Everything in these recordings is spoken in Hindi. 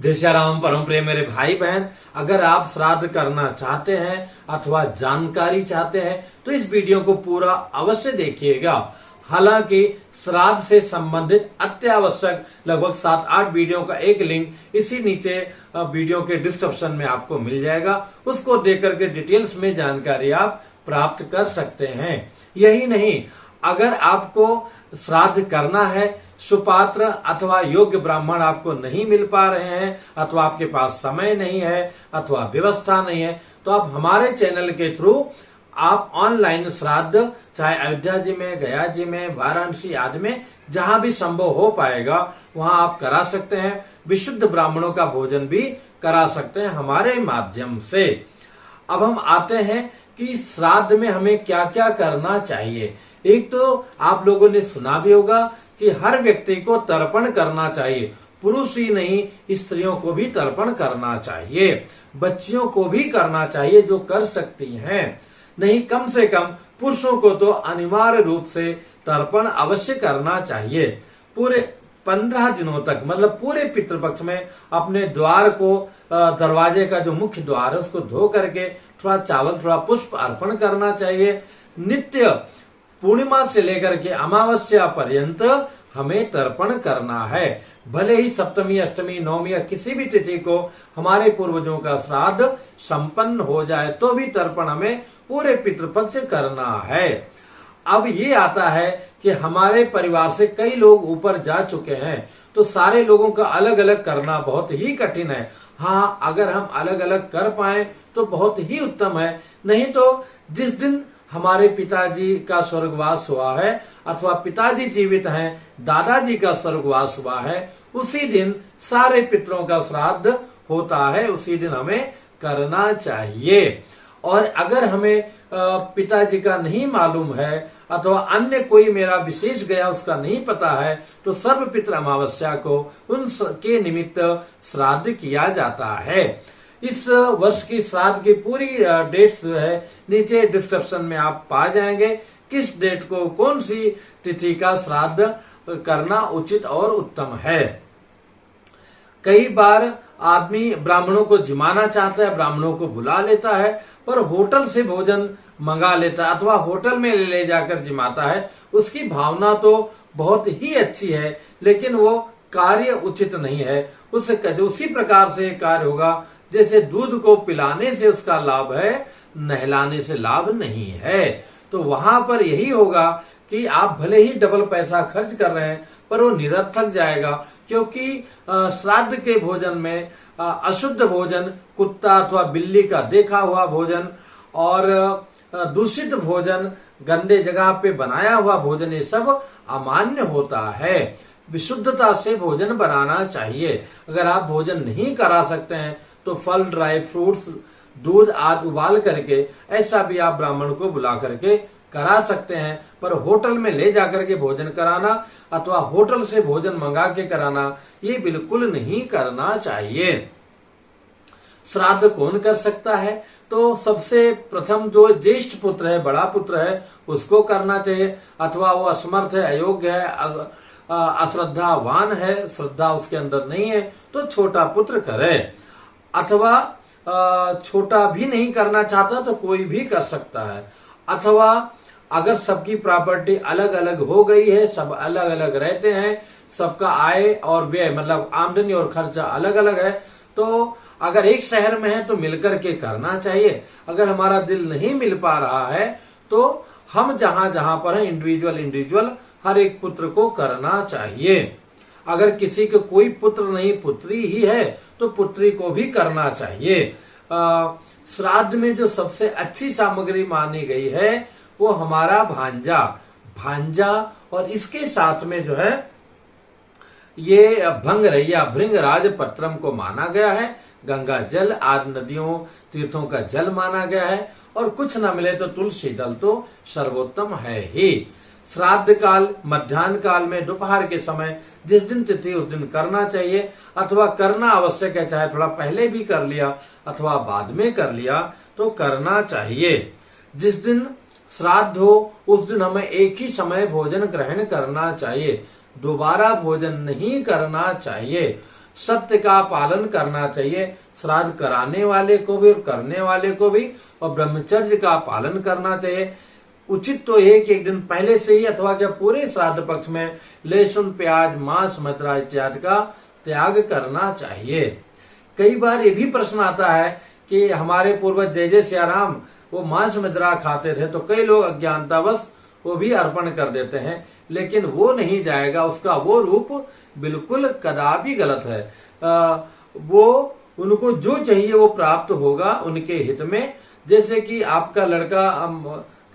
जय श्री राम परम प्रिय मेरे भाई बहन, अगर आप श्राद्ध करना चाहते हैं अथवा जानकारी चाहते हैं तो इस वीडियो को पूरा अवश्य देखिएगा। हालांकि श्राद्ध से संबंधित अत्यावश्यक लगभग 7-8 वीडियो का एक लिंक इसी नीचे वीडियो के डिस्क्रिप्शन में आपको मिल जाएगा। उसको देख करके डिटेल्स में जानकारी आप प्राप्त कर सकते हैं। यही नहीं, अगर आपको श्राद्ध करना है, सुपात्र अथवा योग्य ब्राह्मण आपको नहीं मिल पा रहे हैं, अथवा आपके पास समय नहीं है अथवा व्यवस्था नहीं है, तो आप हमारे चैनल के थ्रू आप ऑनलाइन श्राद्ध चाहे अयोध्या जी में, गया जी में, वाराणसी आदि में जहां भी संभव हो पाएगा वहां आप करा सकते हैं। विशुद्ध ब्राह्मणों का भोजन भी करा सकते हैं हमारे माध्यम से। अब हम आते हैं कि श्राद्ध में हमें क्या क्या करना चाहिए। एक तो आप लोगों ने सुना भी होगा कि हर व्यक्ति को तर्पण करना चाहिए। पुरुष ही नहीं, स्त्रियों को भी तर्पण करना चाहिए, बच्चियों को भी करना चाहिए जो कर सकती हैं। नहीं, कम से कम पुरुषों को तो अनिवार्य रूप से तर्पण अवश्य करना चाहिए। पूरे 15 दिनों तक, मतलब पूरे पितृपक्ष में अपने द्वार को, दरवाजे का जो मुख्य द्वार है उसको धो करके थोड़ा चावल, थोड़ा पुष्प अर्पण करना चाहिए। नित्य पूर्णिमा से लेकर के अमावस्या पर्यंत हमें तर्पण करना है। भले ही सप्तमी, अष्टमी, नवमी या किसी भी तिथि को हमारे पूर्वजों का श्राद्ध संपन्न हो जाए तो भी तर्पण हमें पूरे पितृपक्ष करना है। अब ये आता है कि हमारे परिवार से कई लोग ऊपर जा चुके हैं तो सारे लोगों का अलग अलग करना बहुत ही कठिन है। हाँ, अगर हम अलग अलग कर पाए तो बहुत ही उत्तम है। नहीं तो जिस दिन हमारे पिताजी का स्वर्गवास हुआ है अथवा पिताजी जीवित हैं, दादाजी का स्वर्गवास हुआ है, उसी दिन सारे पितरों का श्राद्ध होता है, उसी दिन हमें करना चाहिए। और अगर हमें पिताजी का नहीं मालूम है अथवा अन्य कोई मेरा विशेष गया उसका नहीं पता है तो सर्व पितृ अमावस्या को उनके निमित्त श्राद्ध किया जाता है। इस वर्ष की श्राद्ध की पूरी डेट्स जो है नीचे डिस्क्रिप्शन में आप पा जाएंगे। किस डेट को कौन सी तिथि का श्राद्ध करना उचित और उत्तम है। कई बार आदमी ब्राह्मणों को जिमाना चाहता है, ब्राह्मणों को बुला लेता है, पर होटल से भोजन मंगा लेता है अथवा होटल में ले जाकर जिमाता है। उसकी भावना तो बहुत ही अच्छी है लेकिन वो कार्य उचित नहीं है। उसी प्रकार से कार्य होगा जैसे दूध को पिलाने से उसका लाभ है, नहलाने से लाभ नहीं है। तो वहां पर यही होगा कि आप भले ही डबल पैसा खर्च कर रहे हैं पर वो निरर्थक जाएगा, क्योंकि श्राद्ध के भोजन में अशुद्ध भोजन, कुत्ता अथवा बिल्ली का देखा हुआ भोजन और दूषित भोजन, गंदे जगह पे बनाया हुआ भोजन, ये सब अमान्य होता है। विशुद्धता से भोजन बनाना चाहिए। अगर आप भोजन नहीं करा सकते हैं तो फल, ड्राई फ्रूट्स, दूध आदि उबाल करके ऐसा भी आप ब्राह्मण को बुला करके करा सकते हैं। पर होटल में ले जाकर के भोजन कराना अथवा होटल से भोजन मंगा के कराना ये बिल्कुल नहीं करना चाहिए। श्राद्ध कौन कर सकता है? तो सबसे प्रथम जो ज्येष्ठ पुत्र है, बड़ा पुत्र है, उसको करना चाहिए। अथवा वो असमर्थ है, अयोग्य है, अश्रद्धावान है, श्रद्धा उसके अंदर नहीं है तो छोटा पुत्र करे। अथवा छोटा भी नहीं करना चाहता तो कोई भी कर सकता है। अथवा अगर सबकी प्रॉपर्टी अलग अलग हो गई है, सब अलग अलग रहते हैं, सबका आय और व्यय मतलब आमदनी और खर्चा अलग अलग है, तो अगर एक शहर में है तो मिलकर के करना चाहिए। अगर हमारा दिल नहीं मिल पा रहा है तो हम जहां जहां पर है इंडिविजुअल हर एक पुत्र को करना चाहिए। अगर किसी को कोई पुत्र नहीं, पुत्री ही है तो पुत्री को भी करना चाहिए। श्राद्ध में जो सबसे अच्छी सामग्री मानी गई है वो हमारा भांजा और इसके साथ में जो है ये भंगरैया, भृंगराज पत्रम को माना गया है। गंगा जल आदि नदियों, तीर्थों का जल माना गया है। और कुछ न मिले तो तुलसी दल तो सर्वोत्तम है ही। श्राद्ध काल मध्याह्न काल में दोपहर के समय जिस दिन तिथि उस दिन करना चाहिए, अथवा करना आवश्यक है, चाहे थोड़ा पहले भी कर लिया अथवा बाद में कर लिया तो करना चाहिए। जिस दिन श्राद्ध हो उस दिन हमें एक ही समय भोजन ग्रहण करना चाहिए, दोबारा भोजन नहीं करना चाहिए। सत्य का पालन करना चाहिए, श्राद्ध कराने वाले को भी और करने वाले को भी, और ब्रह्मचर्य का पालन करना चाहिए। उचित तो है कि एक दिन पहले से ही अथवा क्या पूरे श्राद्ध पक्ष में लहसुन, प्याज, मांस, मदिरा इत्यादि का त्याग करना चाहिए। कई बार ये भी प्रश्न आता है कि हमारे पूर्वज जय जय सियाराम वो मांस मदिरा खाते थे, तो कई लोग अज्ञानतावश वो भी अर्पण कर देते हैं, लेकिन वो नहीं जाएगा, उसका वो रूप बिल्कुल कदापि गलत है। वो उनको जो चाहिए वो प्राप्त होगा उनके हित में। जैसे कि आपका लड़का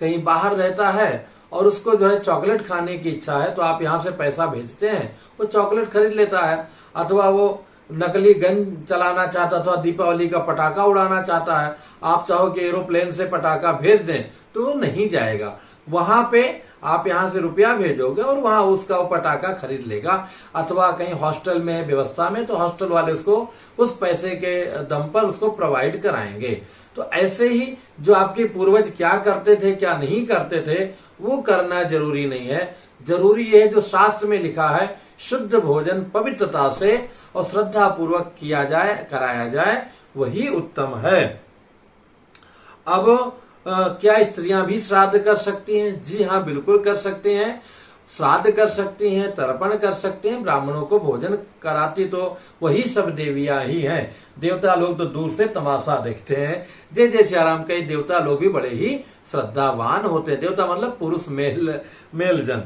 कहीं बाहर रहता है और उसको जो है चॉकलेट खाने की इच्छा है, तो आप यहाँ से पैसा भेजते हैं, वो चॉकलेट खरीद लेता है। अथवा वो नकली गन चलाना चाहता था, दीपावली का पटाखा उड़ाना चाहता है, आप चाहो कि एरोप्लेन से पटाखा भेज दें, तो वो नहीं जाएगा। वहां पे आप यहाँ से रुपया भेजोगे और वहां उसका वो पटाखा खरीद लेगा। अथवा कहीं हॉस्टल में व्यवस्था में, तो हॉस्टल वाले उसको उस पैसे के दम पर उसको प्रोवाइड कराएंगे। तो ऐसे ही जो आपके पूर्वज क्या करते थे क्या नहीं करते थे वो करना जरूरी नहीं है। जरूरी है जो शास्त्र में लिखा है, शुद्ध भोजन पवित्रता से और श्रद्धा पूर्वक किया जाए, कराया जाए, वही उत्तम है। अब क्या स्त्रियां भी श्राद्ध कर सकती हैं? जी हाँ, बिल्कुल कर सकते हैं। श्राद्ध कर सकती हैं, तर्पण कर सकते हैं। ब्राह्मणों को भोजन कराती तो वही सब देवियां ही हैं। देवता लोग तो दूर से तमाशा देखते हैं। जय जय सियाराम कई देवता लोग भी बड़े ही श्रद्धावान होते हैं। देवता मतलब पुरुष मेल जन।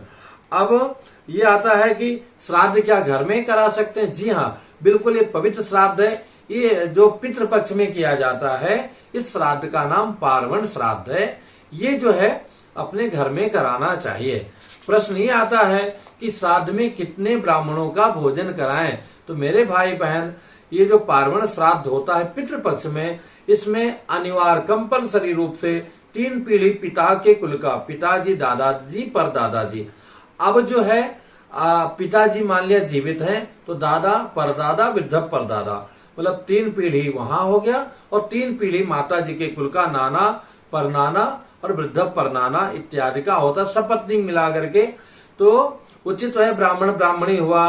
अब ये आता है कि श्राद्ध क्या घर में करा सकते हैं? जी हाँ, बिल्कुल ये पवित्र श्राद्ध है। ये जो पितृपक्ष में किया जाता है, इस श्राद्ध का नाम पार्वण श्राद्ध है। ये जो है अपने घर में कराना चाहिए। प्रश्न ये आता है कि श्राद्ध में कितने ब्राह्मणों का भोजन कराएं? तो मेरे भाई बहन, ये जो पार्वण श्राद्ध होता है पितृपक्ष में, इसमें अनिवार्य कंपलसरी रूप से 3 पीढ़ी पिता के कुल का, पिताजी, दादाजी, परदादाजी। अब जो है पिताजी मान लिया जीवित हैं, तो दादा, परदादा, वृद्ध परदादा, मतलब 3 पीढ़ी वहां हो गया, और 3 पीढ़ी माता जी के कुल का, नाना, परनाना और वृद्ध परनाना इत्यादि का होता, सपत्नी मिला करके। तो उचित तो है ब्राह्मण ब्राह्मणी हुआ,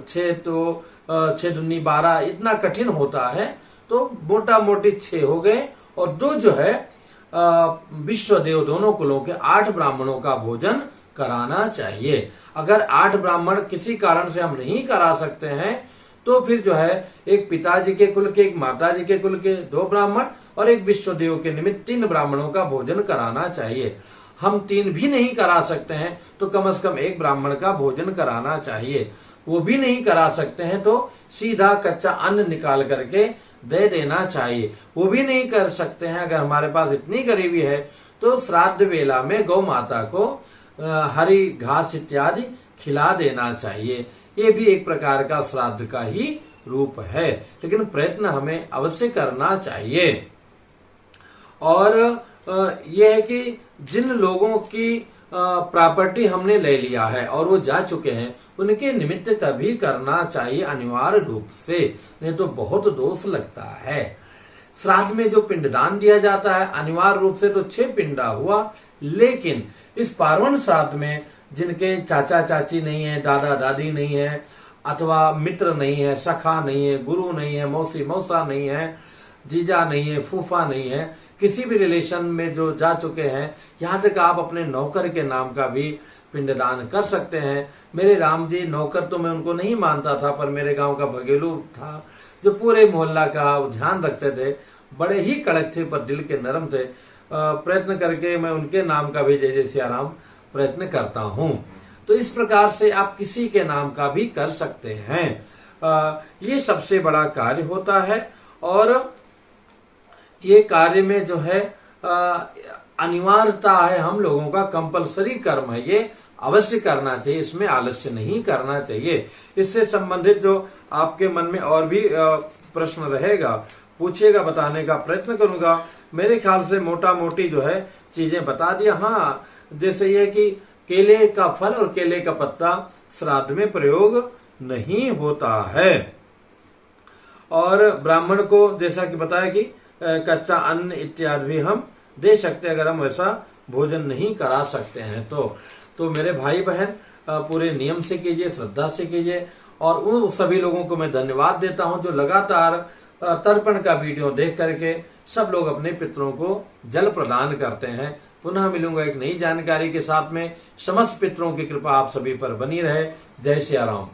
6 तो 6 दूनी 12, इतना कठिन होता है, तो मोटा मोटी 6 हो गए, और 2 जो है विश्वदेव दोनों कुलों के 8 ब्राह्मणों का भोजन कराना चाहिए। अगर 8 ब्राह्मण किसी कारण से हम नहीं करा सकते हैं, तो फिर जो है एक पिताजी के कुल के, एक माताजी के कुल के 2 ब्राह्मण और एक विश्वदेव के निमित्त 3 ब्राह्मणों का भोजन कराना चाहिए। हम 3 भी नहीं करा सकते हैं तो कम से कम 1 ब्राह्मण का भोजन कराना चाहिए। वो भी नहीं करा सकते हैं तो सीधा कच्चा अन्न निकाल करके दे देना चाहिए। वो भी नहीं कर सकते हैं, अगर हमारे पास इतनी गरीबी है, तो श्राद्ध वेला में गौ माता को हरी घास इत्यादि खिला देना चाहिए। ये भी एक प्रकार का श्राद्ध का ही रूप है, लेकिन प्रयत्न हमें अवश्य करना चाहिए। और यह है कि जिन लोगों की प्रॉपर्टी हमने ले लिया है और वो जा चुके हैं, उनके निमित्त कभी करना चाहिए अनिवार्य रूप से, नहीं तो बहुत दोष लगता है। श्राद्ध में जो पिंडदान दिया जाता है अनिवार्य रूप से तो 6 पिंडा हुआ, लेकिन इस पार्वण श्राद्ध में जिनके चाचा चाची नहीं है, दादा दादी नहीं है, अथवा मित्र नहीं है, सखा नहीं है, गुरु नहीं है, मौसी मौसा नहीं है, जीजा नहीं है, फूफा नहीं है, किसी भी रिलेशन में जो जा चुके हैं, यहाँ तक आप अपने नौकर के नाम का भी पिंडदान कर सकते हैं। मेरे राम जी नौकर तो मैं उनको नहीं मानता था, पर मेरे गांव का भगेलू था जो पूरे मोहल्ला का ध्यान रखते थे, बड़े ही कड़क थे पर दिल के नरम थे। प्रयत्न करके मैं उनके नाम का भी जय जय सियाराम प्रयत्न करता हूँ। तो इस प्रकार से आप किसी के नाम का भी कर सकते हैं। ये सबसे बड़ा कार्य होता है, और ये कार्य में जो है अनिवार्यता है, हम लोगों का कंपलसरी कर्म है, ये अवश्य करना चाहिए, इसमें आलस्य नहीं करना चाहिए। इससे संबंधित जो आपके मन में और भी प्रश्न रहेगा पूछिएगा, बताने का प्रयत्न करूंगा। मेरे ख्याल से मोटा मोटी जो है चीजें बता दिया। हाँ, जैसे ये कि केले का फल और केले का पत्ता श्राद्ध में प्रयोग नहीं होता है, और ब्राह्मण को जैसा कि बताया कि कच्चा अन्न इत्यादि भी हम दे सकते हैं अगर हम वैसा भोजन नहीं करा सकते हैं तो मेरे भाई बहन पूरे नियम से कीजिए, श्रद्धा से कीजिए, और उन सभी लोगों को मैं धन्यवाद देता हूं जो लगातार तर्पण का वीडियो देख करके सब लोग अपने पितरों को जल प्रदान करते हैं। पुनः मिलूंगा एक नई जानकारी के साथ में। समस्त पितरों की कृपा आप सभी पर बनी रहे। जय सिया राम।